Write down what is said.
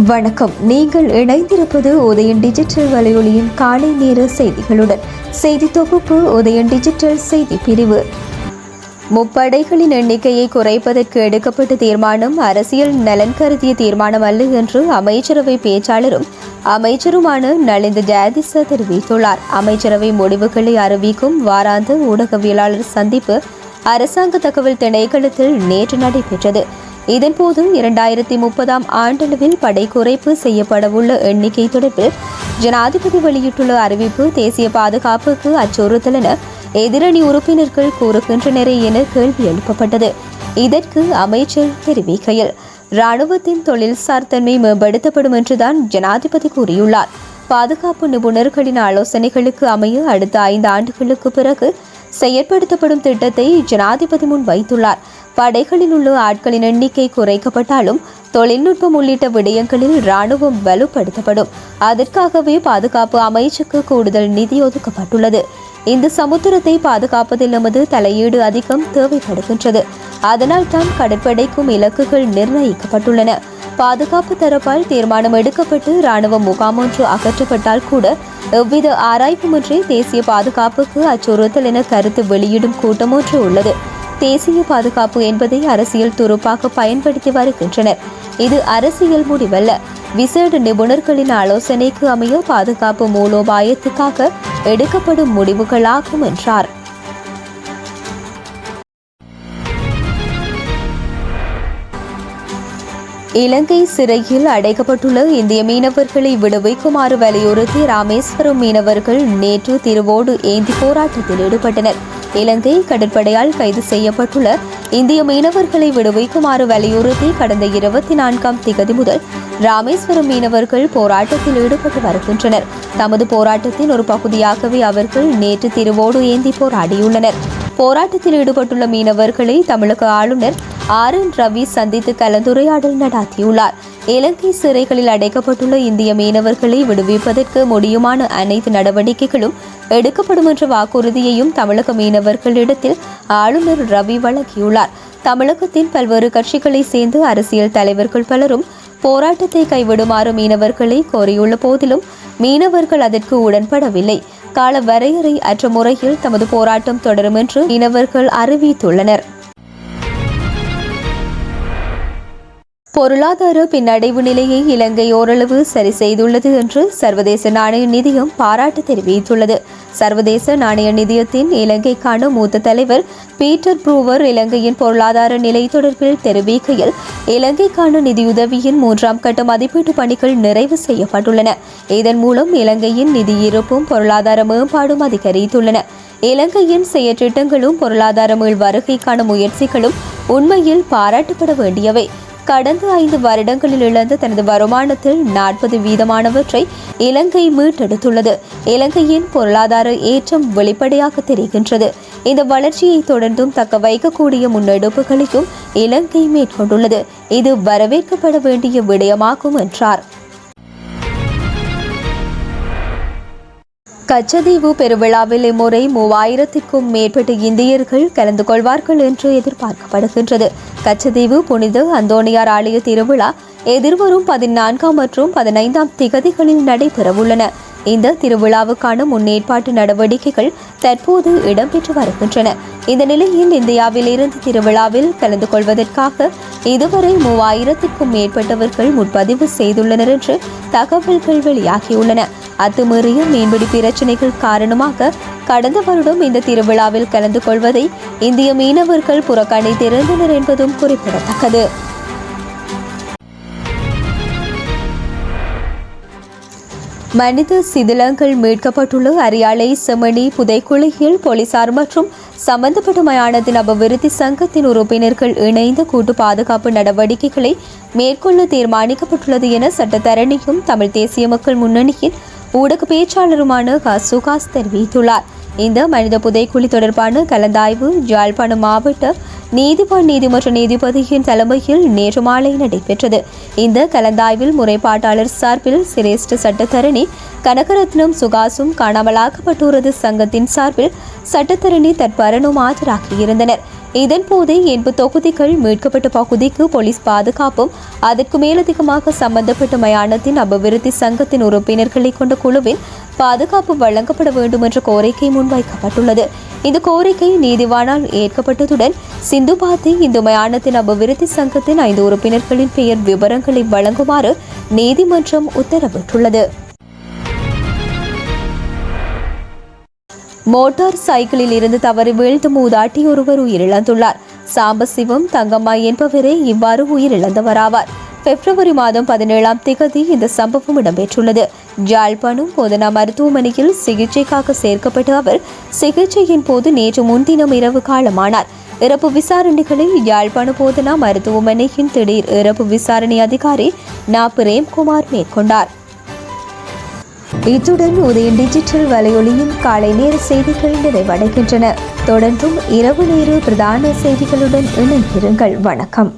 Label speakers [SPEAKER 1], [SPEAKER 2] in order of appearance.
[SPEAKER 1] வணக்கம். நீங்கள் இணைந்திருப்பது உதயன் டிஜிட்டல் வலையொலியின் காலை நேர செய்திகளுடன். செய்தி தொகுப்பு உதயன் டிஜிட்டல் செய்தி பிரிவு. முப்படைகளின் எண்ணிக்கையை குறைப்பதற்கு எடுக்கப்பட்ட தீர்மானம் அரசியல் நலன் கருதிய தீர்மானம் அல்ல என்று அமைச்சரவை பேச்சாளரும் அமைச்சருமான நலிந்த ஜெயதிச தெரிவித்துள்ளார். அமைச்சரவை முடிவுகளை அறிவிக்கும் வாராந்த ஊடகவியலாளர் சந்திப்பு அரசாங்க தகவல் திணைக்களத்தில் நேற்று நடைபெற்றது. இதன்போது 2030 ஆண்டளவில் படை குறைப்பு செய்யப்படவுள்ள எண்ணிக்கை தொடர்பில் ஜனாதிபதி வெளியிட்டுள்ள அறிவிப்பு தேசிய பாதுகாப்புக்கு அச்சுறுத்தல் என எதிரணி உறுப்பினர்கள் கூறுகின்றனர் என கேள்வி எழுப்பப்பட்டது. இதற்கு அமைச்சர் தெரிவிக்கையில், இராணுவத்தின் தொழில்சார் தன்மை மேம்படுத்தப்படும் என்றுதான் ஜனாதிபதி கூறியுள்ளார். பாதுகாப்பு நிபுணர்களின் ஆலோசனைகளுக்கு அமைய அடுத்த 5 ஆண்டுகளுக்கு பிறகு செயற்படுத்தப்படும் திட்டத்தை ஜனாதிபதி முன் வைத்துள்ளார். படைகளில் உள்ள ஆட்களின் எண்ணிக்கை குறைக்கப்பட்டாலும் தொழில்நுட்பம் உள்ளிட்ட விடயங்களில் இராணுவம் வலுப்படுத்தப்படும். அதற்காகவே பாதுகாப்பு அமைச்சுக்கு கூடுதல் நிதி ஒதுக்கப்பட்டுள்ளது. இந்த சமுத்திரத்தை பாதுகாப்பதில் நமது தலையீடு அதிகம் தேவைப்படுகின்றது. அதனால் தான் கடற்படைக்கும் இலக்குகள் நிர்ணயிக்கப்பட்டுள்ளன. பாதுகாப்பு தரப்பால் தீர்மானம் எடுக்கப்பட்டு இராணுவ முகாம் ஒன்று அகற்றப்பட்டால் கூட எவ்வித ஆராய்வுமின்றி தேசிய பாதுகாப்புக்கு அச்சுறுத்தல் என கருத்து வெளியிடும் கூட்டம் ஒன்று உள்ளது. தேசிய பாதுகாப்பு என்பதை அரசியல் துருப்பாக பயன்படுத்தி வருகின்றனர். இது அரசியல் முடிவல்ல, விசேட நிபுணர்களின் ஆலோசனைக்கு அமைய பாதுகாப்பு மூலோபாயத்துக்காக எடுக்கப்படும் முடிவுகளாகும் என்றார். இலங்கை சிறையில் அடைக்கப்பட்டுள்ள இந்திய மீனவர்களை விடுவிக்குமாறு வலியுறுத்தி ராமேஸ்வரம் மீனவர்கள் நேற்று திருவோடு ஏந்தி போராட்டத்தில் ஈடுபட்டனர். இலங்கை கடற்படையால் கைது செய்யப்பட்டுள்ள இந்திய மீனவர்களை விடுவிக்குமாறு வலியுறுத்தி கடந்த 24ஆம் திகதி முதல் ராமேஸ்வரம் மீனவர்கள் போராட்டத்தில் ஈடுபட்டு வருகின்றனர். தமது போராட்டத்தின் ஒரு பகுதியாகவே அவர்கள் நேற்று திருவோடு ஏந்தி போராடியுள்ளனர். போராட்டத்தில் ஈடுபட்டுள்ள மீனவர்களை தமிழக ஆளுநர் RN ரவி சந்தித்து கலந்துரையாடல் நடாத்தியுள்ளார். இலங்கை சிறைகளில் அடைக்கப்பட்டுள்ள இந்திய மீனவர்களை விடுவிப்பதற்கு முடியுமான அனைத்து நடவடிக்கைகளும் எடுக்கப்படும் என்ற வாக்குறுதியையும் தமிழக மீனவர்களிடத்தில் ஆளுநர் ரவி வழங்கியுள்ளார். தமிழகத்தின் பல்வேறு கட்சிகளை சேர்ந்து அரசியல் தலைவர்கள் பலரும் போராட்டத்தை கைவிடுமாறு மீனவர்களை கோரியுள்ள போதிலும் மீனவர்கள் அதற்கு உடன்படவில்லை. கால வரையறை அற்ற முறையில் தமது போராட்டம் தொடரும் என்று மீனவர்கள் அறிவித்துள்ளனர். பொருளாதார பின்னடைவு நிலையை இலங்கை ஓரளவு சரி செய்துள்ளது என்று சர்வதேச நாணய நிதியம் பாராட்டு தெரிவித்துள்ளது. சர்வதேச நாணய நிதியத்தின் இலங்கைக்கான மூத்த தலைவர் பீட்டர் ப்ரூவர் இலங்கையின் பொருளாதார நிலை தொடர்பில் தெரிவிக்கையில், இலங்கைக்கான நிதியுதவியின் 3ஆம் கட்ட மதிப்பீட்டு பணிகள் நிறைவு செய்யப்பட்டுள்ளன. இதன் மூலம் இலங்கையின் நிதி இருப்பும் பொருளாதார மேம்பாடும் அதிகரித்துள்ளன. இலங்கையின் செயற்றிட்டங்களும் பொருளாதார மீள் வருகைக்கான முயற்சிகளும் உண்மையில் பாராட்டப்பட வேண்டியவை. கடந்த 5 வருடங்களில் இழந்த தனது வருமானத்தில் 40% இலங்கை மீட்டெடுத்துள்ளது. இலங்கையின் பொருளாதார ஏற்றம் வெளிப்படையாக தெரிகின்றது. இந்த வளர்ச்சியை தொடர்ந்தும் தக்க வைக்கக்கூடிய முன்னெடுப்புகளையும் இலங்கை மேற்கொண்டுள்ளது. இது வரவேற்கப்பட வேண்டிய விடயமாகும் என்றார். கச்சதீவு பெருவிழாவில் இம்முறை 3000க்கும் மேற்பட்ட இந்தியர்கள் கலந்து கொள்வார்கள் என்று எதிர்பார்க்கப்படுகின்றது. கச்சதீவு புனித அந்தோணியார் ஆலய திருவிழா எதிர்வரும் 14 மற்றும் 15 திகதிகளில் நடைபெறவுள்ளன. இந்த திருவிழாவுக்கான முன்னேற்பாட்டு நடவடிக்கைகள் தற்போது இடம்பெற்று வருகின்றன. இந்த நிலையில் இந்தியாவில் இருந்து திருவிழாவில் கலந்து கொள்வதற்காக இதுவரை 3000க்கும் மேற்பட்டவர்கள் முன்பதிவு செய்துள்ளனர் என்று தகவல்கள் வெளியாகியுள்ளன. அத்துமீறிய மீன்பிடி பிரச்சினைகள் காரணமாக கடந்த வருடம் இந்த திருவிழாவில் கலந்து கொள்வதை இந்திய மீனவர்கள் புறக்கணித்திருந்தனர் என்பதும் குறிப்பிடத்தக்கது. மனித சிதிலங்கள் மீட்கப்பட்டுள்ள அரியாலை செமணி புதைக்குழியில் போலீசார் மற்றும் சம்பந்தப்பட்ட மயானத்தின் அபிவிருத்தி சங்கத்தின் உறுப்பினர்கள் இணைந்து கூட்டு பாதுகாப்பு நடவடிக்கைகளை மேற்கொள்ள தீர்மானிக்கப்பட்டுள்ளது என சட்டத்தரணியும் தமிழ் தேசிய மக்கள் முன்னணியின் ஊடக பேச்சாளருமான சுகாஸ் தெரிவித்துள்ளார். இந்த மனித புதைக்குழி தொடர்பான கலந்தாய்வு யாழ்ப்பாணம் மாவட்ட நீதிவான் நீதிமன்ற நீதிபதியின் தலைமையில் நேற்று மாலை நடைபெற்றது. இந்த கலந்தாய்வில் முறைப்பாட்டாளர் சார்பில் சிரேஷ்ட சட்டத்தரணி கனகரத்னம் சுகாசும் காணாமலாக்கப்பட்டோரது சங்கத்தின் சார்பில் சட்டத்தரணி தற்பரனும் ஆஜராகியிருந்தனர். இதன்போது 80 தொகுதிகள் மீட்கப்பட்ட பகுதிக்கு போலீஸ் பாதுகாப்பும் அதற்கு மேலதிகமாக சம்பந்தப்பட்ட மயானத்தின் அபிவிருத்தி சங்கத்தின் உறுப்பினர்களை கொண்ட குழுவின் பாதுகாப்பு வழங்கப்பட வேண்டும் என்ற கோரிக்கை முன்வைக்கப்பட்டுள்ளது. இந்த கோரிக்கை நீதிவானால் ஏற்கப்பட்டதுடன் சிந்துபாத்தி இந்து மயானத்தின் அபிவிருத்தி சங்கத்தின் 5 உறுப்பினர்களின் பெயர் விவரங்களை வழங்குமாறு நீதிமன்றம் உத்தரவிட்டுள்ளது. மோட்டார் சைக்கிளில் இருந்து தவறி வீழ்ந்து மூதாட்டி ஒருவர் உயிரிழந்துள்ளார். சாம்பசிவம் தங்கம்மா என்பவரே இவ்வாறு உயிரிழந்தவராவார். பிப்ரவரி மாதம் 17ஆம் தேதி இந்த சம்பவம் இடம்பெற்றுள்ளது. யாழ்ப்பாணம் போதனா மருத்துவமனையில் சிகிச்சைக்காக சேர்க்கப்பட்ட அவர் சிகிச்சையின் போது நேற்று முன்தினம் இரவு காலமானார். இறப்பு விசாரணைகளில் யாழ்ப்பாண போதனா மருத்துவமனையின் திடீர் இறப்பு விசாரணை அதிகாரி நா பிரேம்குமார் மேற்கொண்டார். இத்துடன் உதயன் டிஜிட்டல் வலையொலியின் காலை நேர செய்திகள் நிறைவடைகின்றன. தொடர்ந்தும் இரவு நேர பிரதான செய்திகளுடன் இணைந்திருங்கள். வணக்கம்.